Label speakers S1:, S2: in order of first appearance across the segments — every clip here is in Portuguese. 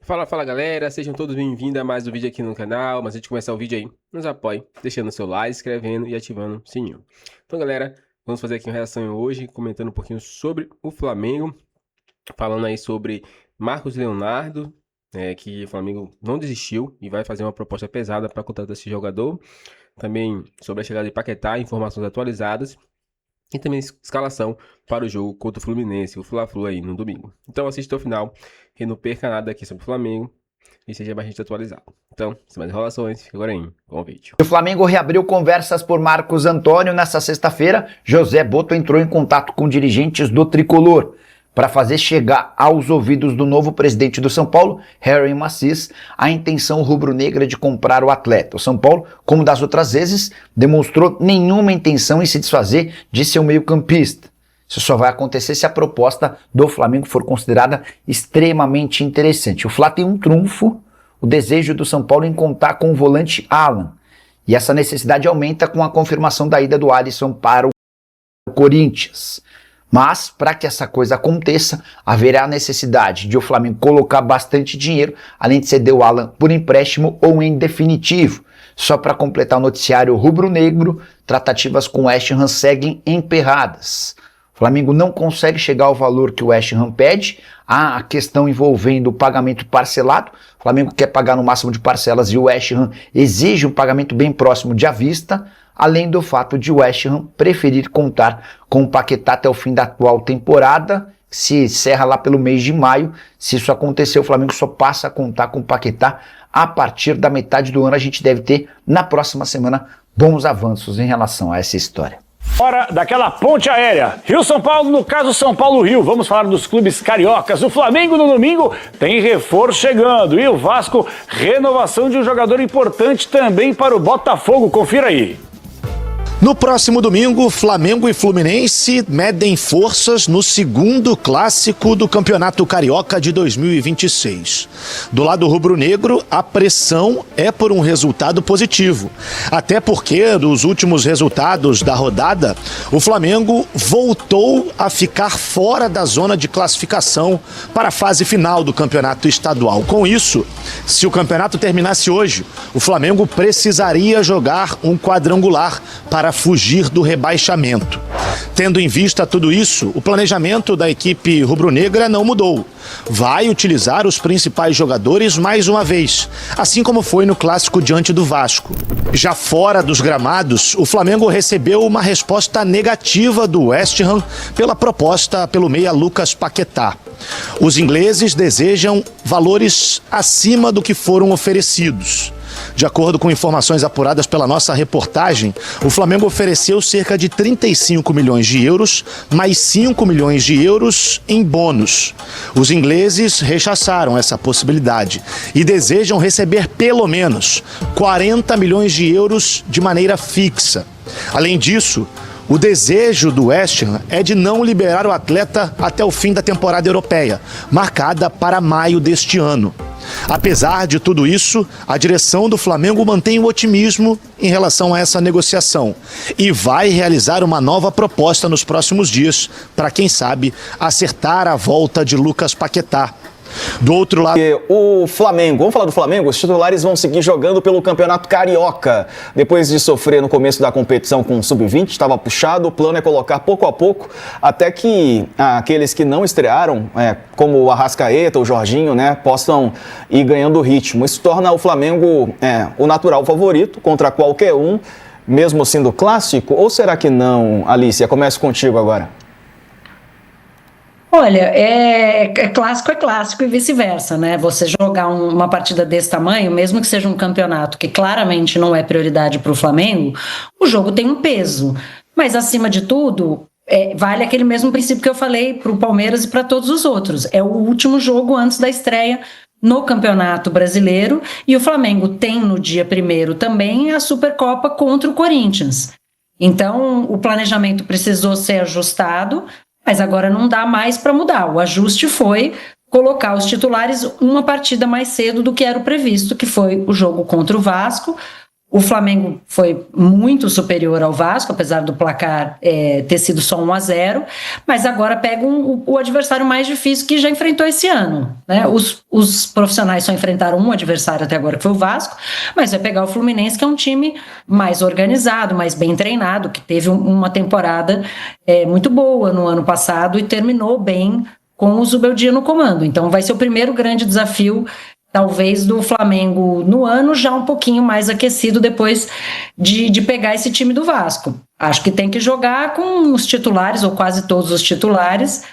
S1: Fala galera, sejam todos bem-vindos a mais um vídeo aqui no canal. Mas antes de começar o vídeo aí, nos apoie, deixando o seu like, inscrevendo e ativando o sininho. Então galera, vamos fazer aqui uma reação hoje, comentando um pouquinho sobre o Flamengo. Falando aí sobre Marcos Leonardo, que o Flamengo não desistiu e vai fazer uma proposta pesada para contratar esse jogador. Também sobre a chegada de Paquetá, informações atualizadas. E também escalação para o jogo contra o Fluminense, o Fla-Flu aí no domingo. Então assista ao final e não perca nada aqui sobre o Flamengo e seja bastante atualizado. Então, sem mais enrolações, fica agora aí com o vídeo.
S2: O Flamengo reabriu conversas por Marcos Antônio. Nesta sexta-feira, José Boto entrou em contato com dirigentes do Tricolor para fazer chegar aos ouvidos do novo presidente do São Paulo, Harry Macis, a intenção rubro-negra de comprar o atleta. O São Paulo, como das outras vezes, demonstrou nenhuma intenção em se desfazer de seu meio-campista. Isso só vai acontecer se a proposta do Flamengo for considerada extremamente interessante. O Fla tem um trunfo, o desejo do São Paulo em contar com o volante Alan. E essa necessidade aumenta com a confirmação da ida do Alisson para o Corinthians. Mas, para que essa coisa aconteça, haverá a necessidade de o Flamengo colocar bastante dinheiro, além de ceder o Alan por empréstimo ou em definitivo. Só para completar o noticiário rubro-negro, tratativas com o West Ham seguem emperradas. O Flamengo não consegue chegar ao valor que o West Ham pede. Há a questão envolvendo o pagamento parcelado. O Flamengo quer pagar no máximo de parcelas e o West Ham exige um pagamento bem próximo de à vista, além do fato de o West Ham preferir contar com o Paquetá até o fim da atual temporada, que se encerra lá pelo mês de maio. Se isso acontecer, o Flamengo só passa a contar com o Paquetá a partir da metade do ano. A gente deve ter, na próxima semana, bons avanços em relação a essa história.
S3: Hora daquela ponte aérea. Rio-São Paulo, no caso São Paulo-Rio. Vamos falar dos clubes cariocas. O Flamengo no domingo tem reforço chegando. E o Vasco, renovação de um jogador importante também para o Botafogo. Confira aí.
S4: No próximo domingo, Flamengo e Fluminense medem forças no segundo clássico do Campeonato Carioca de 2026. Do lado rubro-negro, a pressão é por um resultado positivo. Até porque, dos últimos resultados da rodada, o Flamengo voltou a ficar fora da zona de classificação para a fase final do Campeonato Estadual. Com isso, se o campeonato terminasse hoje, o Flamengo precisaria jogar um quadrangular para fugir do rebaixamento. Tendo em vista tudo isso, o planejamento da equipe rubro-negra não mudou. Vai utilizar os principais jogadores mais uma vez, assim como foi no clássico diante do Vasco. Já fora dos gramados, o Flamengo recebeu uma resposta negativa do West Ham pela proposta pelo meia Lucas Paquetá. Os ingleses desejam valores acima do que foram oferecidos. De acordo com informações apuradas pela nossa reportagem, o Flamengo ofereceu cerca de 35 milhões de euros, mais 5 milhões de euros em bônus. Os ingleses rechaçaram essa possibilidade e desejam receber pelo menos 40 milhões de euros de maneira fixa. Além disso, o desejo do West Ham é de não liberar o atleta até o fim da temporada europeia, marcada para maio deste ano. Apesar de tudo isso, a direção do Flamengo mantém o otimismo em relação a essa negociação e vai realizar uma nova proposta nos próximos dias para, quem sabe, acertar a volta de Lucas Paquetá. Do outro lado,
S5: o Flamengo, vamos falar do Flamengo? Os titulares vão seguir jogando pelo Campeonato Carioca. Depois de sofrer no começo da competição com o Sub-20, estava puxado, o plano é colocar pouco a pouco, até que aqueles que não estrearam, como o Arrascaeta, o Jorginho, possam ir ganhando ritmo. Isso torna o Flamengo o natural favorito contra qualquer um, mesmo sendo clássico, ou será que não, Alicia? Começo contigo agora.
S6: Olha, é clássico e vice-versa, né? Você jogar uma partida desse tamanho, mesmo que seja um campeonato que claramente não é prioridade para o Flamengo, o jogo tem um peso. Mas, acima de tudo, vale aquele mesmo princípio que eu falei para o Palmeiras e para todos os outros. É o último jogo antes da estreia no Campeonato Brasileiro e o Flamengo tem no dia 1º também a Supercopa contra o Corinthians. Então, o planejamento precisou ser ajustado, mas agora não dá mais para mudar. O ajuste foi colocar os titulares uma partida mais cedo do que era o previsto, que foi o jogo contra o Vasco, O Flamengo foi muito superior ao Vasco, apesar do placar ter sido só 1-0, mas agora pega o adversário mais difícil que já enfrentou esse ano, né? Os profissionais só enfrentaram um adversário até agora, que foi o Vasco, mas vai pegar o Fluminense, que é um time mais organizado, mais bem treinado, que teve uma temporada muito boa no ano passado e terminou bem com o Zubeldia no comando. Então vai ser o primeiro grande desafio, talvez, do Flamengo no ano, já um pouquinho mais aquecido depois de pegar esse time do Vasco. Acho que tem que jogar com os titulares, ou quase todos os titulares,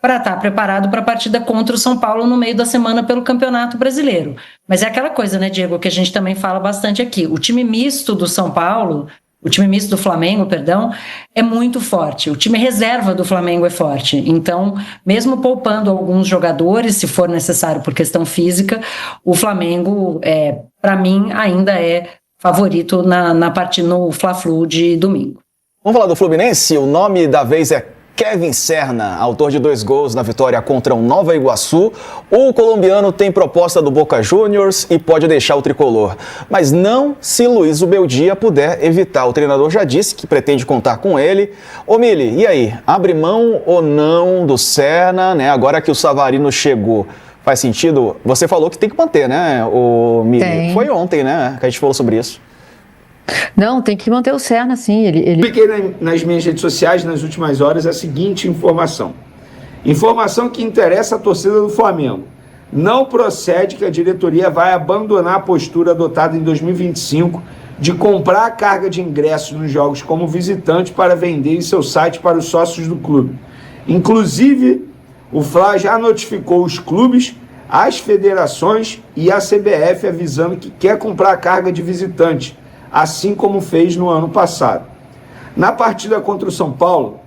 S6: para estar preparado para a partida contra o São Paulo no meio da semana pelo Campeonato Brasileiro. Mas é aquela coisa, né, Diego, que a gente também fala bastante aqui. O time misto do São Paulo, o time misto do Flamengo, perdão, é muito forte. O time reserva do Flamengo é forte. Então, mesmo poupando alguns jogadores, se for necessário por questão física, o Flamengo, para mim, ainda é favorito na partida no Fla-Flu de domingo.
S5: Vamos falar do Fluminense? O nome da vez é Kevin Serna, autor de 2 gols na vitória contra o Nova Iguaçu. O colombiano tem proposta do Boca Juniors e pode deixar o tricolor. Mas não se Luiz Zubeldia puder evitar. O treinador já disse que pretende contar com ele. Ô Mili, e aí? Abre mão ou não do Serna, né? Agora que o Savarino chegou, faz sentido? Você falou que tem que manter, né, o Mili?
S7: Tem.
S5: Foi ontem, né, que a gente falou sobre isso.
S7: Não, tem que manter o Serna, sim.
S8: Publiquei nas minhas redes sociais nas últimas horas a seguinte informação. Informação que interessa a torcida do Flamengo. Não procede que a diretoria vai abandonar a postura adotada em 2025 de comprar a carga de ingressos nos jogos como visitante para vender em seu site para os sócios do clube. Inclusive, o Fla já notificou os clubes, as federações e a CBF avisando que quer comprar a carga de visitante, assim como fez no ano passado. Na partida contra o São Paulo,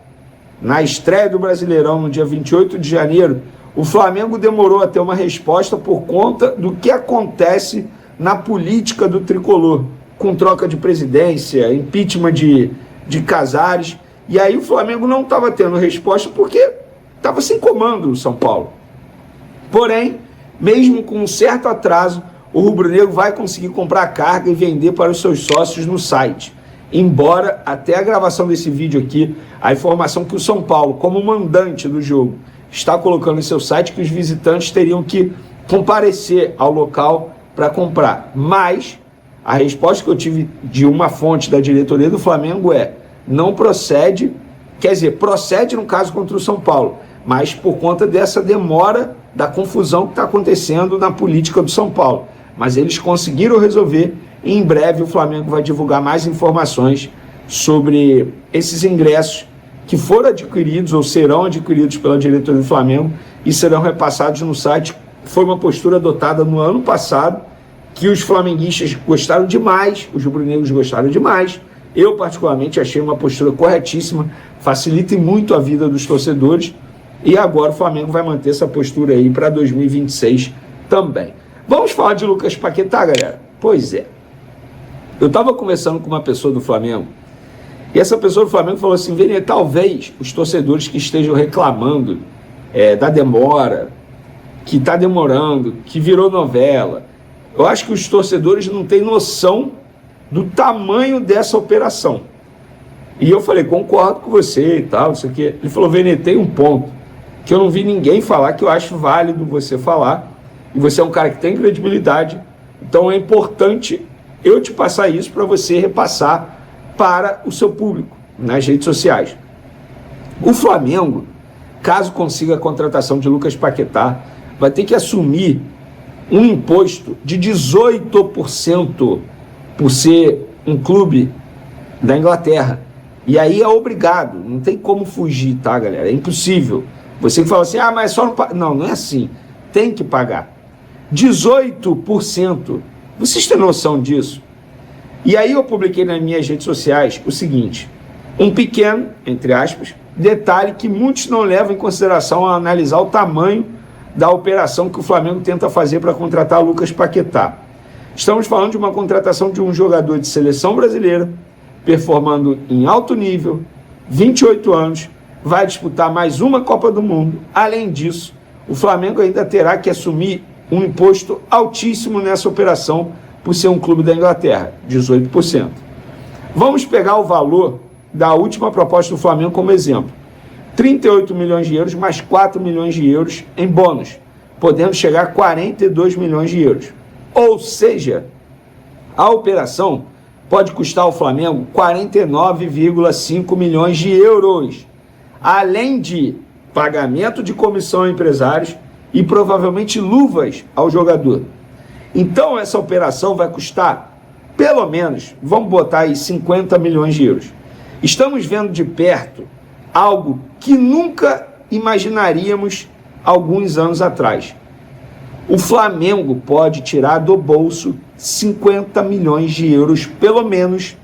S8: na estreia do Brasileirão, no dia 28 de janeiro, o Flamengo demorou a ter uma resposta por conta do que acontece na política do tricolor, com troca de presidência, impeachment de Casares, e aí o Flamengo não estava tendo resposta porque estava sem comando o São Paulo. Porém, mesmo com um certo atraso, o rubro-negro vai conseguir comprar carga e vender para os seus sócios no site. Embora, até a gravação desse vídeo aqui, a informação que o São Paulo, como mandante do jogo, está colocando em seu site que os visitantes teriam que comparecer ao local para comprar. Mas a resposta que eu tive de uma fonte da diretoria do Flamengo é: não procede, quer dizer, procede no caso contra o São Paulo, mas por conta dessa demora, da confusão que está acontecendo na política do São Paulo. Mas eles conseguiram resolver e em breve o Flamengo vai divulgar mais informações sobre esses ingressos que foram adquiridos ou serão adquiridos pela diretoria do Flamengo e serão repassados no site. Foi uma postura adotada no ano passado, que os flamenguistas gostaram demais, os rubro-negros gostaram demais. Eu, particularmente, achei uma postura corretíssima, facilita muito a vida dos torcedores, e agora o Flamengo vai manter essa postura aí para 2026 também. Vamos falar de Lucas Paquetá, galera? Pois é. Eu estava conversando com uma pessoa do Flamengo, e essa pessoa do Flamengo falou assim: Vene, talvez os torcedores que estejam reclamando da demora, que está demorando, que virou novela, eu acho que os torcedores não têm noção do tamanho dessa operação. E eu falei: concordo com você e tal, isso aqui. Ele falou: Vene, tem um ponto que eu não vi ninguém falar, que eu acho válido você falar, e você é um cara que tem credibilidade, então é importante eu te passar isso para você repassar para o seu público nas redes sociais. O Flamengo, caso consiga a contratação de Lucas Paquetá, vai ter que assumir um imposto de 18% por ser um clube da Inglaterra. E aí é obrigado, não tem como fugir, tá, galera? É impossível. Você que fala assim: ah, mas só não paga. Não, não é assim. Tem que pagar. 18%. Vocês têm noção disso? E aí eu publiquei nas minhas redes sociais o seguinte: um pequeno, entre aspas, detalhe que muitos não levam em consideração ao analisar o tamanho da operação que o Flamengo tenta fazer para contratar Lucas Paquetá. Estamos falando de uma contratação de um jogador de seleção brasileira, performando em alto nível, 28 anos, vai disputar mais uma Copa do Mundo. Além disso, o Flamengo ainda terá que assumir um imposto altíssimo nessa operação por ser um clube da Inglaterra, 18%. Vamos pegar o valor da última proposta do Flamengo como exemplo. 38 milhões de euros mais 4 milhões de euros em bônus, podendo chegar a 42 milhões de euros. Ou seja, a operação pode custar ao Flamengo 49,5 milhões de euros, além de pagamento de comissão a empresários e provavelmente luvas ao jogador. Então essa operação vai custar pelo menos, vamos botar aí 50 milhões de euros. Estamos vendo de perto algo que nunca imaginaríamos alguns anos atrás. O Flamengo pode tirar do bolso 50 milhões de euros, pelo menos,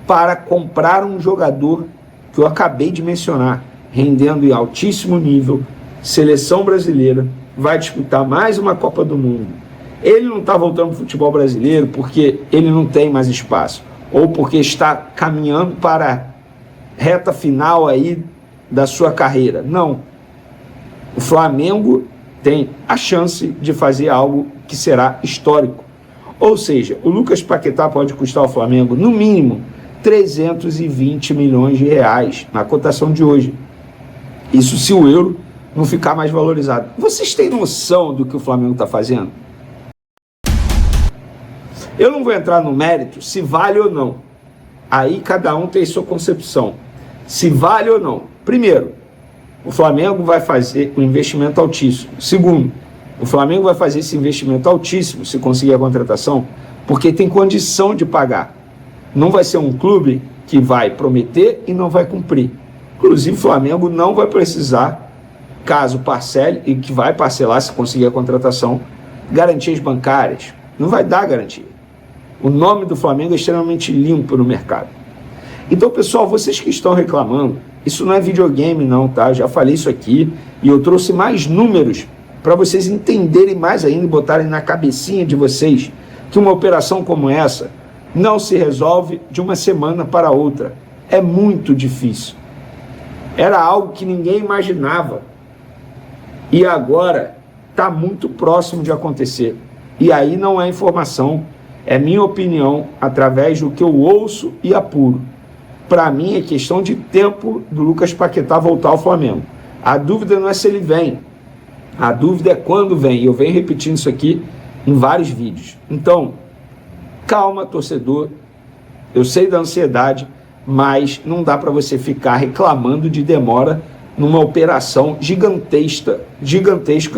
S8: para comprar um jogador que eu acabei de mencionar, rendendo em altíssimo nível, seleção brasileira, vai disputar mais uma Copa do Mundo. Ele não está voltando para o futebol brasileiro porque ele não tem mais espaço, ou porque está caminhando para a reta final aí da sua carreira. Não. O Flamengo tem a chance de fazer algo que será histórico. Ou seja, o Lucas Paquetá pode custar ao Flamengo, no mínimo, 320 milhões de reais na cotação de hoje. Isso se o euro não ficar mais valorizado. Vocês têm noção do que o Flamengo está fazendo? Eu não vou entrar no mérito se vale ou não. Aí cada um tem sua concepção. Se vale ou não. Primeiro, o Flamengo vai fazer um investimento altíssimo. Segundo, o Flamengo vai fazer esse investimento altíssimo se conseguir a contratação, porque tem condição de pagar. Não vai ser um clube que vai prometer e não vai cumprir. Inclusive, o Flamengo não vai precisar, caso parcele, e que vai parcelar se conseguir a contratação, garantias bancárias. Não vai dar garantia. O nome do Flamengo é extremamente limpo no mercado. Então, pessoal, vocês que estão reclamando, isso não é videogame não, tá? Já falei isso aqui e eu trouxe mais números para vocês entenderem mais ainda e botarem na cabecinha de vocês que uma operação como essa não se resolve de uma semana para outra. É muito difícil. Era algo que ninguém imaginava. E agora está muito próximo de acontecer. E aí não é informação, é minha opinião através do que eu ouço e apuro. Para mim é questão de tempo do Lucas Paquetá voltar ao Flamengo. A dúvida não é se ele vem, a dúvida é quando vem. E eu venho repetindo isso aqui em vários vídeos. Então, calma, torcedor. Eu sei da ansiedade, mas não dá para você ficar reclamando de demora numa operação gigantesca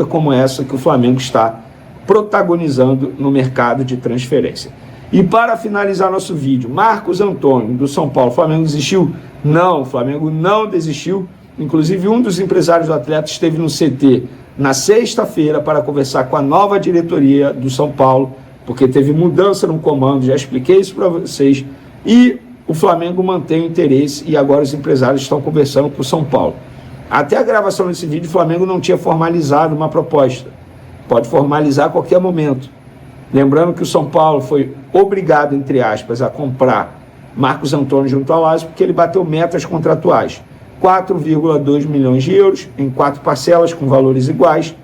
S8: como essa que o Flamengo está protagonizando no mercado de transferência. E para finalizar nosso vídeo, Marcos Antônio, do São Paulo, o Flamengo desistiu? Não, o Flamengo não desistiu. Inclusive, um dos empresários do atleta esteve no CT na sexta-feira para conversar com a nova diretoria do São Paulo, porque teve mudança no comando, já expliquei isso para vocês, e o Flamengo mantém o interesse e agora os empresários estão conversando com o São Paulo. Até a gravação desse vídeo, o Flamengo não tinha formalizado uma proposta. Pode formalizar a qualquer momento. Lembrando que o São Paulo foi obrigado, entre aspas, a comprar Marcos Antônio junto ao Lazio, porque ele bateu metas contratuais. 4,2 milhões de euros em 4 parcelas com valores iguais.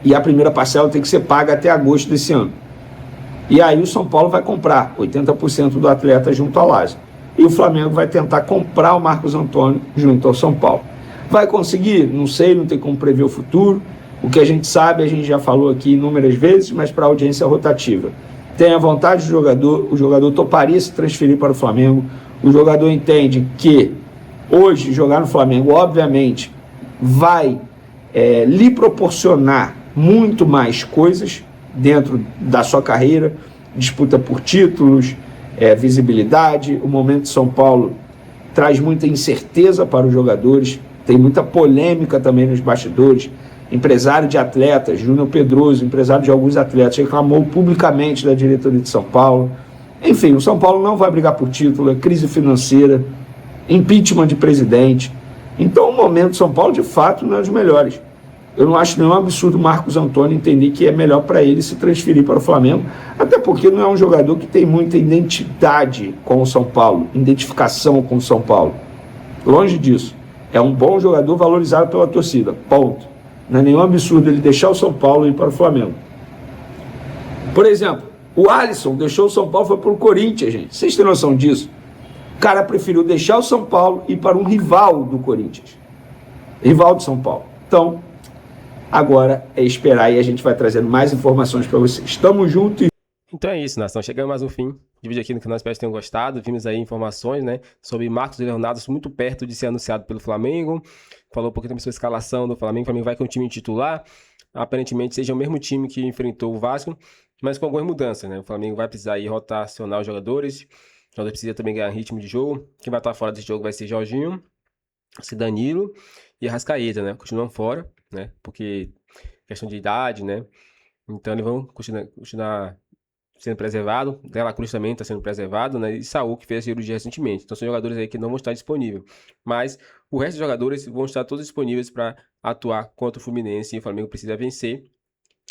S8: E a primeira parcela tem que ser paga até agosto desse ano. E aí o São Paulo vai comprar 80% do atleta junto ao Lazio. E o Flamengo vai tentar comprar o Marcos Antônio junto ao São Paulo. Vai conseguir? Não sei, não tem como prever o futuro. O que a gente sabe, a gente já falou aqui inúmeras vezes, mas para a audiência rotativa. Tem a vontade do jogador, o jogador toparia se transferir para o Flamengo, o jogador entende que hoje jogar no Flamengo, obviamente, vai lhe proporcionar muito mais coisas dentro da sua carreira, disputa por títulos, visibilidade. O momento de São Paulo traz muita incerteza para os jogadores, tem muita polêmica também nos bastidores. Empresário de atletas, Júnior Pedroso, empresário de alguns atletas, reclamou publicamente da diretoria de São Paulo. Enfim, o São Paulo não vai brigar por título, é crise financeira, impeachment de presidente. Então o momento de São Paulo, de fato, não é dos melhores. Eu não acho nenhum absurdo o Marcos Antônio entender que é melhor para ele se transferir para o Flamengo, até porque não é um jogador que tem muita identidade com o São Paulo, identificação com o São Paulo. Longe disso. É um bom jogador valorizado pela torcida, ponto. Não é nenhum absurdo ele deixar o São Paulo e ir para o Flamengo. Por exemplo, o Alisson deixou o São Paulo e foi para o Corinthians, gente. Vocês têm noção disso? O cara preferiu deixar o São Paulo e ir para um rival do Corinthians. Rival de São Paulo. Então, agora é esperar e a gente vai trazendo mais informações para vocês. Tamo junto e...
S1: Então é isso, nação. Chegamos mais um fim de vídeo aqui no canal. Espero que tenham gostado. Vimos aí informações, né, sobre Marcos Leonardo muito perto de ser anunciado pelo Flamengo. Falou um pouquinho também sobre a escalação do Flamengo. O Flamengo vai com o time titular. Aparentemente seja o mesmo time que enfrentou o Vasco, mas com algumas mudanças, né? O Flamengo vai precisar aí rotacionar os jogadores. O jogador precisa também ganhar ritmo de jogo. Quem vai estar fora desse jogo vai ser Jorginho, se Danilo e Arrascaeta, né? Continuam fora, né? Porque questão de idade, né? Então eles vão continuar sendo preservado. Dela Cruz também está sendo preservado, né? E Saúl, que fez a cirurgia recentemente. Então são jogadores aí que não vão estar disponíveis. Mas o resto dos jogadores vão estar todos disponíveis para atuar contra o Fluminense. E o Flamengo precisa vencer.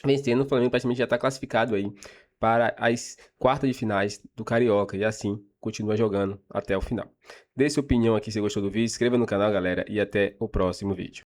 S1: Vencendo, o Flamengo praticamente já está classificado aí para as quartas de finais do Carioca. E assim continua jogando até o final. Dê sua opinião aqui se gostou do vídeo. Se inscreva no canal, galera. E até o próximo vídeo.